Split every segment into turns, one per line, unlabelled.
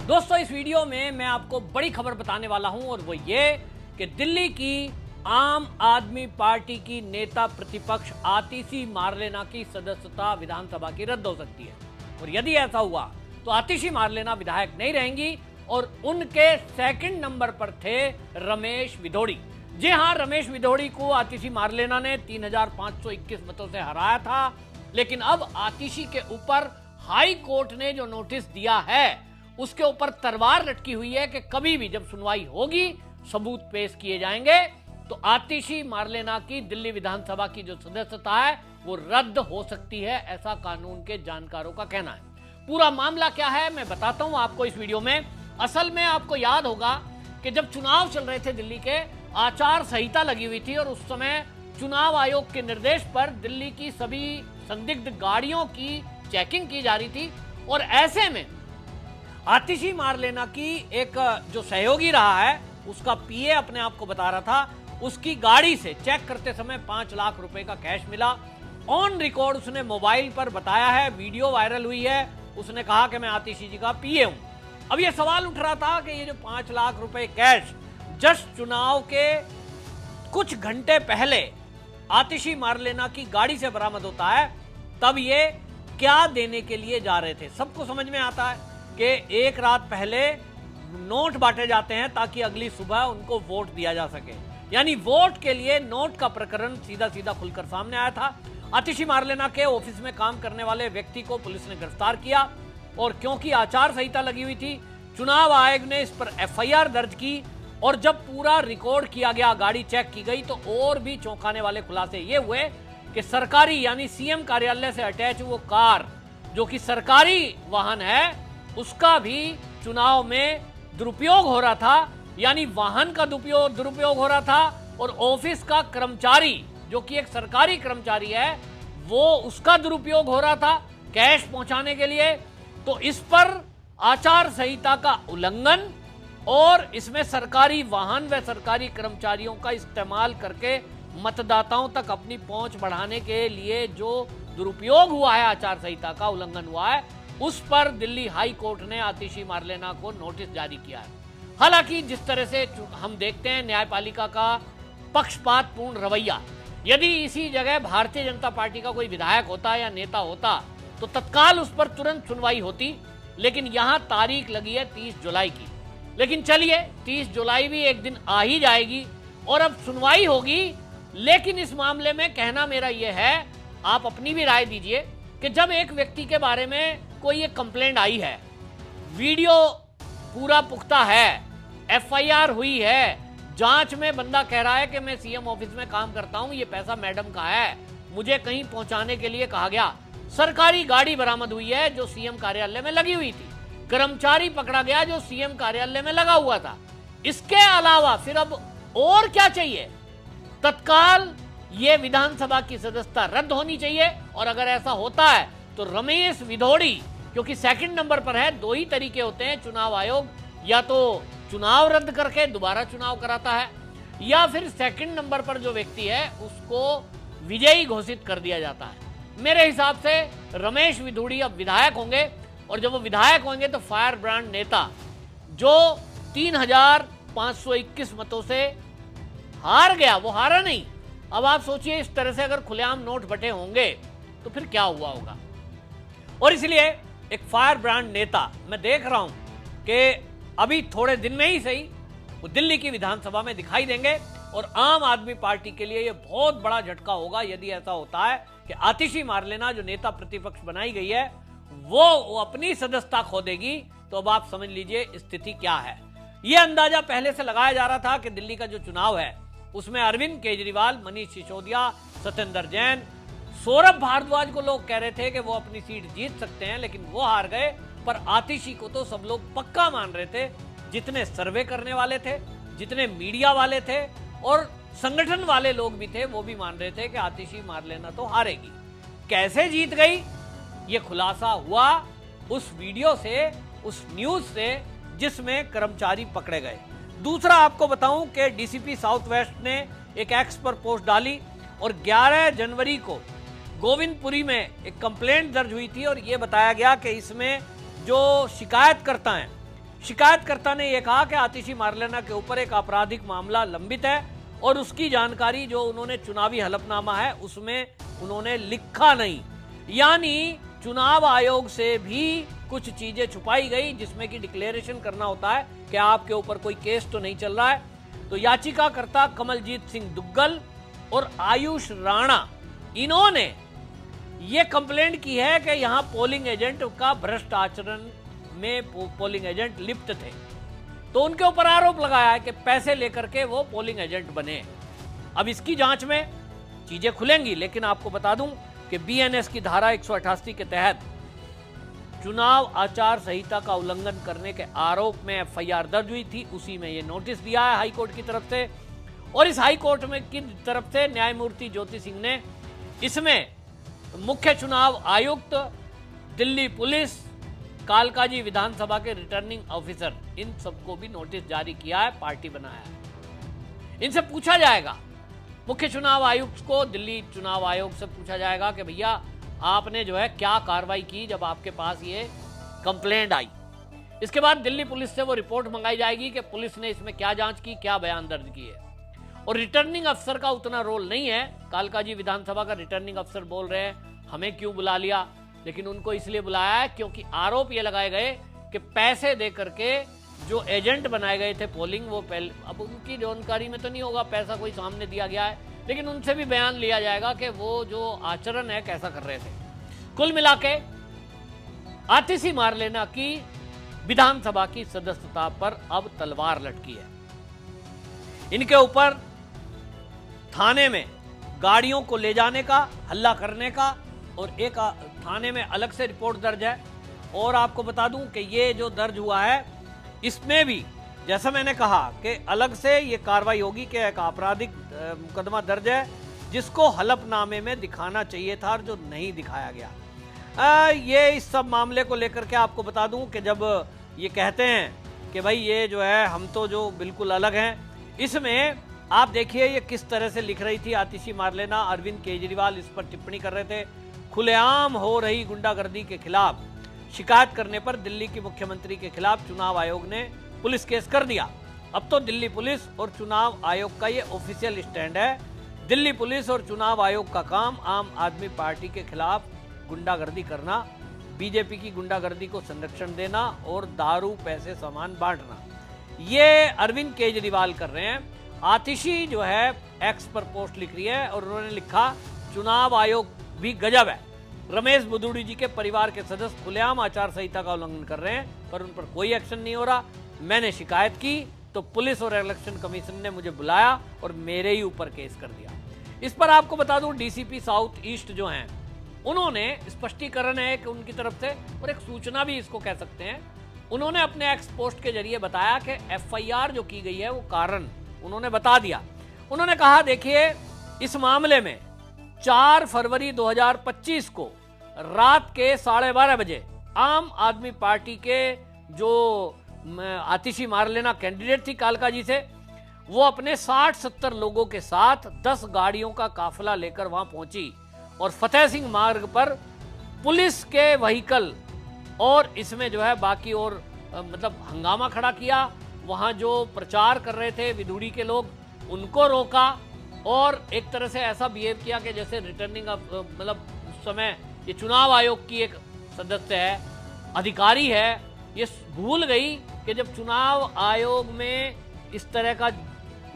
दोस्तों, इस वीडियो में मैं आपको बड़ी खबर बताने वाला हूं और वो ये कि दिल्ली की आम आदमी पार्टी की नेता प्रतिपक्ष आतिशी मारलेना की सदस्यता विधानसभा की रद्द हो सकती है। और यदि ऐसा हुआ तो आतिशी मारलेना विधायक नहीं रहेंगी और उनके सेकंड नंबर पर थे रमेश विधोड़ी। जी हां, रमेश विधोड़ी को आतिशी मारलेना ने 3521 मतों से हराया था। लेकिन अब आतिशी के ऊपर हाई कोर्ट ने जो नोटिस दिया है उसके ऊपर तलवार लटकी हुई है कि कभी भी जब सुनवाई होगी सबूत पेश किए जाएंगे तो आतिशी मारलेना की दिल्ली विधानसभा की जो सदस्यता है वो रद्द हो सकती है, ऐसा कानून के जानकारों का कहना है। पूरा मामला क्या है मैं बताता हूं आपको इस वीडियो में। असल में आपको याद होगा कि जब चुनाव चल रहे थे दिल्ली के, आचार संहिता लगी हुई थी और उस समय चुनाव आयोग के निर्देश पर दिल्ली की सभी संदिग्ध गाड़ियों की चेकिंग की जा रही थी। और ऐसे में आतिशी मारलेना की एक जो सहयोगी रहा है उसका पीए अपने आप को बता रहा था, उसकी गाड़ी से चेक करते समय 5 लाख रुपए का कैश मिला। ऑन रिकॉर्ड उसने मोबाइल पर बताया है, वीडियो वायरल हुई है। उसने कहा कि मैं आतिशी जी का पीए हूं। अब यह सवाल उठ रहा था कि ये जो 5 लाख रुपए कैश जस्ट चुनाव के कुछ घंटे पहले आतिशी मारलेना की गाड़ी से बरामद होता है, तब ये क्या देने के लिए जा रहे थे। सबको समझ में आता है कि एक रात पहले नोट बांटे जाते हैं ताकि अगली सुबह उनको वोट दिया जा सके, यानी वोट के लिए नोट का प्रकरण सीधा सीधा खुलकर सामने आया था। आतिशी मारलेना के ऑफिस में काम करने वाले व्यक्ति को पुलिस ने गिरफ्तार किया और क्योंकि आचार संहिता लगी हुई थी, चुनाव आयोग ने इस पर एफआईआर दर्ज की। और जब पूरा रिकॉर्ड किया गया, गाड़ी चेक की गई, तो और भी चौंकाने वाले खुलासे ये हुए कि सरकारी यानी सीएम कार्यालय से अटैच वो कार जो कि सरकारी वाहन है उसका भी चुनाव में दुरुपयोग हो रहा था, यानी वाहन का दुरुपयोग हो रहा था। और ऑफिस का कर्मचारी जो कि एक सरकारी कर्मचारी है वो उसका दुरुपयोग हो रहा था कैश पहुंचाने के लिए। तो इस पर आचार संहिता का उल्लंघन और इसमें सरकारी वाहन व सरकारी कर्मचारियों का इस्तेमाल करके मतदाताओं तक अपनी पहुंच बढ़ाने के लिए जो दुरुपयोग हुआ है, आचार संहिता का उल्लंघन हुआ है, उस पर दिल्ली हाई कोर्ट ने आतिशी मारलेना को नोटिस जारी किया है। हालांकि जिस तरह से हम देखते हैं न्यायपालिका का पक्षपातपूर्ण रवैया, यदि इसी जगह भारतीय जनता पार्टी का कोई विधायक होता या नेता होता तो तत्काल उस पर तुरंत सुनवाई होती। लेकिन यहां तारीख लगी है 30 जुलाई की। लेकिन चलिए, 30 जुलाई भी एक दिन आ ही जाएगी और अब सुनवाई होगी। लेकिन इस मामले में कहना मेरा यह है, आप अपनी भी राय दीजिए कि जब एक व्यक्ति के बारे में कोई एक कंप्लेंट आई है, वीडियो पूरा पुख्ता है, एफआईआर हुई है, जांच में बंदा कह रहा है कि मैं सीएम ऑफिस में काम करता हूं, ये पैसा मैडम का है, मुझे कहीं पहुंचाने के लिए कहा गया, सरकारी गाड़ी बरामद हुई है जो सीएम कार्यालय में लगी हुई थी, कर्मचारी पकड़ा गया जो सीएम कार्यालय में लगा हुआ था। इसके अलावा फिर अब और क्या चाहिए? तत्काल ये विधानसभा की सदस्यता रद्द होनी चाहिए। और अगर ऐसा होता है तो रमेश विधोड़ी क्योंकि सेकंड नंबर पर है, दो ही तरीके होते हैं, चुनाव आयोग या तो चुनाव रद्द करके दोबारा चुनाव कराता है या फिर सेकंड नंबर पर जो व्यक्ति है उसको विजयी घोषित कर दिया जाता है। मेरे हिसाब से रमेश विधोड़ी अब विधायक होंगे और जब वो विधायक होंगे तो फायर ब्रांड नेता जो 3521 मतों से हार गया, वो हारा नहीं। अब आप सोचिए, इस तरह से अगर खुलेआम नोट बटे होंगे तो फिर क्या हुआ होगा। और इसलिए एक फायर ब्रांड नेता मैं देख रहा हूं कि अभी थोड़े दिन में ही सही वो दिल्ली की विधानसभा में दिखाई देंगे और आम आदमी पार्टी के लिए यह बहुत बड़ा झटका होगा यदि ऐसा होता है कि आतिशी मारलेना जो नेता प्रतिपक्ष बनाई गई है वो अपनी सदस्यता खो देगी। तो अब आप समझ लीजिए स्थिति क्या है। यह अंदाजा पहले से लगाया जा रहा था कि दिल्ली का जो चुनाव है उसमें अरविंद केजरीवाल, मनीष सिसोदिया, सत्येंद्र जैन, सौरभ भारद्वाज को लोग कह रहे थे कि वो अपनी सीट जीत सकते हैं, लेकिन वो हार गए। पर आतिशी को तो सब लोग पक्का मान रहे थे, जितने सर्वे करने वाले थे, जितने मीडिया वाले थे और संगठन वाले लोग भी थे, वो भी मान रहे थे कि आतिशी मारलेना तो हारेगी। कैसे जीत गई ये खुलासा हुआ उस वीडियो से, उस न्यूज से जिसमें कर्मचारी पकड़े गए। दूसरा आपको बताऊं कि डीसीपी साउथ वेस्ट ने एक एक्स पर पोस्ट डाली और 11 जनवरी को गोविंदपुरी में एक कंप्लेंट दर्ज हुई थी और यह बताया गया कि इसमें जो शिकायतकर्ता हैं, शिकायतकर्ता ने यह कहा कि आतिशी मारलेना के ऊपर एक आपराधिक मामला लंबित है और उसकी जानकारी जो उन्होंने चुनावी हलफनामा है उसमें उन्होंने लिखा नहीं, यानी चुनाव आयोग से भी कुछ चीजें छुपाई गई जिसमें कि डिक्लेरेशन करना होता है कि आपके ऊपर कोई केस तो नहीं चल रहा है। तो याचिकाकर्ता कमलजीत सिंह दुग्गल और आयुष राणा, इन्होंने ये कंप्लेंट की है कि यहां पोलिंग एजेंट का भ्रष्ट आचरण में पोलिंग एजेंट लिप्त थे। तो उनके ऊपर आरोप लगाया है कि पैसे लेकर के वो पोलिंग एजेंट बने। अब इसकी जांच में चीजें खुलेंगी, लेकिन आपको बता दूं कि बीएनएस की धारा 188 के तहत चुनाव आचार संहिता का उल्लंघन करने के आरोप में एफआईआर दर्ज हुई थी। उसी में ये नोटिस दिया है हाईकोर्ट की तरफ से, और इस हाईकोर्ट में की तरफ से न्यायमूर्ति ज्योति सिंह ने इसमें मुख्य चुनाव आयुक्त, दिल्ली पुलिस, कालकाजी विधानसभा के रिटर्निंग ऑफिसर, इन सबको भी नोटिस जारी किया है, पार्टी बनाया है। इनसे पूछा जाएगा, मुख्य चुनाव आयुक्त को दिल्ली चुनाव आयोग से पूछा जाएगा कि भैया आपने जो है क्या कार्रवाई की जब आपके पास ये कंप्लेंट आई। इसके बाद दिल्ली पुलिस से वो रिपोर्ट मंगाई जाएगी कि पुलिस ने इसमें क्या जांच की, क्या बयान दर्ज किए। और रिटर्निंग अफसर का उतना रोल नहीं है। कालकाजी विधानसभा का रिटर्निंग अफसर बोल रहे हैं हमें क्यों बुला लिया, लेकिन उनको इसलिए बुलाया है क्योंकि आरोप ये लगाए गए कि पैसे दे करके जो एजेंट बनाए गए थे पोलिंग, वो पहले, अब उनकी जानकारी में तो नहीं होगा, पैसा कोई सामने दिया गया है, लेकिन उनसे भी बयान लिया जाएगा कि वो जो आचरण है कैसा कर रहे थे। कुल मिला के आतिशी मारलेना की विधानसभा की सदस्यता पर अब तलवार लटकी है। इनके ऊपर थाने में गाड़ियों को ले जाने का, हल्ला करने का, और एक थाने में अलग से रिपोर्ट दर्ज है। और आपको बता दूं कि ये जो दर्ज हुआ है इसमें भी जैसा मैंने कहा कि अलग से ये कार्रवाई होगी कि एक आपराधिक मुकदमा दर्ज है जिसको हलफनामे में दिखाना चाहिए था और जो नहीं दिखाया गया। ये इस सब मामले को लेकर के आपको बता दूं कि जब ये कहते हैं कि भाई ये जो है हम तो जो बिल्कुल अलग हैं, इसमें आप देखिए ये किस तरह से लिख रही थी आतिशी मारलेना। अरविंद केजरीवाल इस पर टिप्पणी कर रहे थे, खुलेआम हो रही गुंडागर्दी के खिलाफ शिकायत करने पर दिल्ली की मुख्यमंत्री के खिलाफ चुनाव आयोग ने पुलिस केस कर दिया। अब तो दिल्ली पुलिस और चुनाव आयोग का ये ऑफिशियल स्टैंड है। दिल्ली पुलिस और चुनाव आयोग का काम आम आदमी पार्टी के खिलाफ गुंडागर्दी करना, बीजेपी की गुंडागर्दी को संरक्षण देना और दारू, पैसे, सामान बांटना, ये अरविंद केजरीवाल कर रहे हैं। आतिशी जो है एक्स पर पोस्ट लिख रही है और उन्होंने लिखा चुनाव आयोग भी गजब है। रमेश बुदुड़ी जी के परिवार के सदस्य खुलेआम आचार संहिता का उल्लंघन कर रहे हैं पर उन पर कोई एक्शन नहीं हो रहा। मैंने शिकायत की तो पुलिस और इलेक्शन कमीशन ने मुझे बुलाया और मेरे ही ऊपर केस कर दिया। इस पर आपको बता दूं डीसीपी साउथ ईस्ट जो हैं उन्होंने स्पष्टीकरण है कि उनकी तरफ से, और एक सूचना भी इसको कह सकते हैं, उन्होंने अपने एक्स पोस्ट के जरिए बताया कि एफआईआर जो की गई है वो कारण उन्होंने बता दिया। उन्होंने कहा देखिए इस मामले में 4 फरवरी 2025 को रात के 12:30 बजे आम आदमी पार्टी के जो आतिशी मारलेना कैंडिडेट थी कालकाजी से, वो अपने 60-70 लोगों के साथ 10 गाड़ियों का काफिला लेकर वहां पहुंची और फतेह सिंह मार्ग पर पुलिस के व्हीकल और इसमें जो है बाकी और मतलब हंगामा खड़ा किया। वहां जो प्रचार कर रहे थे विधुड़ी के लोग उनको रोका और एक तरह से ऐसा बिहेव किया कि जैसे रिटर्निंग मतलब उस समय ये चुनाव आयोग की एक सदस्य है, अधिकारी है, ये भूल गई कि जब चुनाव आयोग में इस तरह का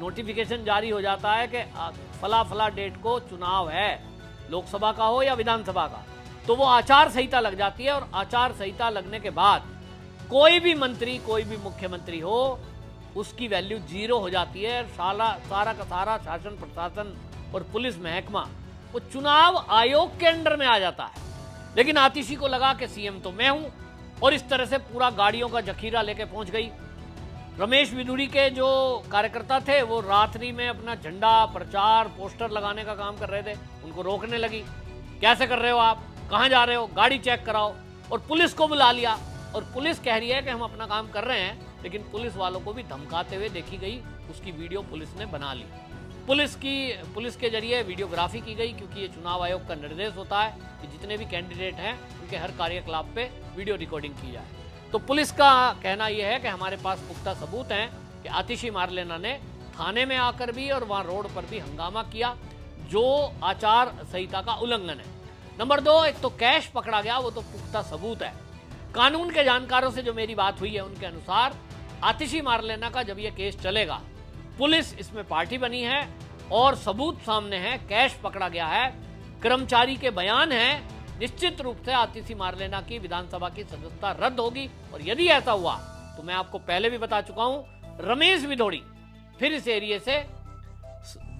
नोटिफिकेशन जारी हो जाता है कि फला फला डेट को चुनाव है, लोकसभा का हो या विधानसभा का, तो वो आचार संहिता लग जाती है। और आचार संहिता लगने के बाद कोई भी मंत्री, कोई भी मुख्यमंत्री हो, उसकी वैल्यू 0 हो जाती है। सारा का सारा शासन प्रशासन और पुलिस महकमा वो चुनाव आयोग के अंडर में आ जाता है। लेकिन आतिशी को लगा कि सीएम तो मैं हूं और इस तरह से पूरा गाड़ियों का जखीरा लेके पहुंच गई। रमेश बिधूड़ी के जो कार्यकर्ता थे वो रात्रि में अपना झंडा, प्रचार, पोस्टर लगाने का काम कर रहे थे, उनको रोकने लगी। कैसे कर रहे हो आप, कहाँ जा रहे हो, गाड़ी चेक कराओ। और पुलिस को बुला लिया और पुलिस कह रही है कि हम अपना काम कर रहे हैं, लेकिन पुलिस वालों को भी धमकाते हुए देखी गई। उसकी वीडियो पुलिस ने बना ली। पुलिस के जरिए वीडियोग्राफी की गई, क्योंकि ये चुनाव आयोग का निर्देश होता है कि जितने भी कैंडिडेट हैं उनके हर कार्यकलाप पे वीडियो रिकॉर्डिंग की जाए। तो पुलिस का कहना यह है कि हमारे पास पुख्ता सबूत हैं कि आतिशी मारलेना ने थाने में आकर भी और वहां रोड पर भी हंगामा किया, जो आचार संहिता का उल्लंघन है। नंबर 2, एक तो कैश पकड़ा गया, वो तो पुख्ता सबूत है। कानून के जानकारों से जो मेरी बात हुई है उनके अनुसार आतिशी मारलेना का जब ये केस चलेगा, पुलिस इसमें पार्टी बनी है और सबूत सामने है, कैश पकड़ा गया है, कर्मचारी के बयान है, निश्चित रूप से आतिशी मारलेना की विधानसभा की सदस्यता रद्द होगी। और यदि ऐसा हुआ तो मैं आपको पहले भी बता चुका हूं, रमेश भिदोड़ी फिर इस एरिया से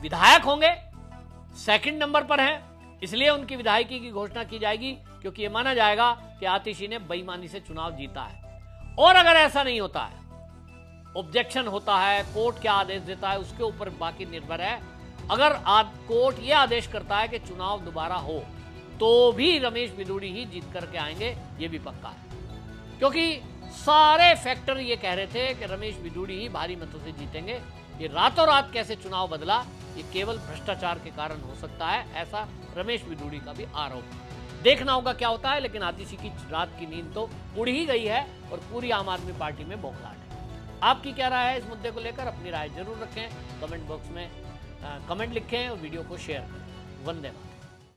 विधायक होंगे, सेकंड नंबर पर हैं, इसलिए उनकी विधायकी की घोषणा की जाएगी, क्योंकि यह माना जाएगा कि आतिशी ने बेईमानी से चुनाव जीता है। और अगर ऐसा नहीं होता है, ऑब्जेक्शन होता है, कोर्ट क्या आदेश देता है उसके ऊपर बाकी निर्भर है। अगर कोर्ट यह आदेश करता है कि चुनाव दोबारा हो, तो भी रमेश भिदोड़ी ही जीत करके आएंगे, ये भी पक्का है, क्योंकि सारे फैक्टर ये कह रहे थे कि रमेश भिदोड़ी ही भारी मतों से जीतेंगे। ये रातों रात कैसे चुनाव बदला, ये केवल भ्रष्टाचार के कारण हो सकता है, ऐसा रमेश भिदोड़ी का भी आरोप है। देखना होगा क्या होता है, लेकिन आतिशी की रात की नींद तो उड़ ही गई है और पूरी आम आदमी पार्टी में बौखलाहट है। आपकी क्या राय है इस मुद्दे को लेकर? अपनी राय जरूर रखें, कमेंट बॉक्स में कमेंट लिखें और वीडियो को शेयर करें। वंदे मातरम।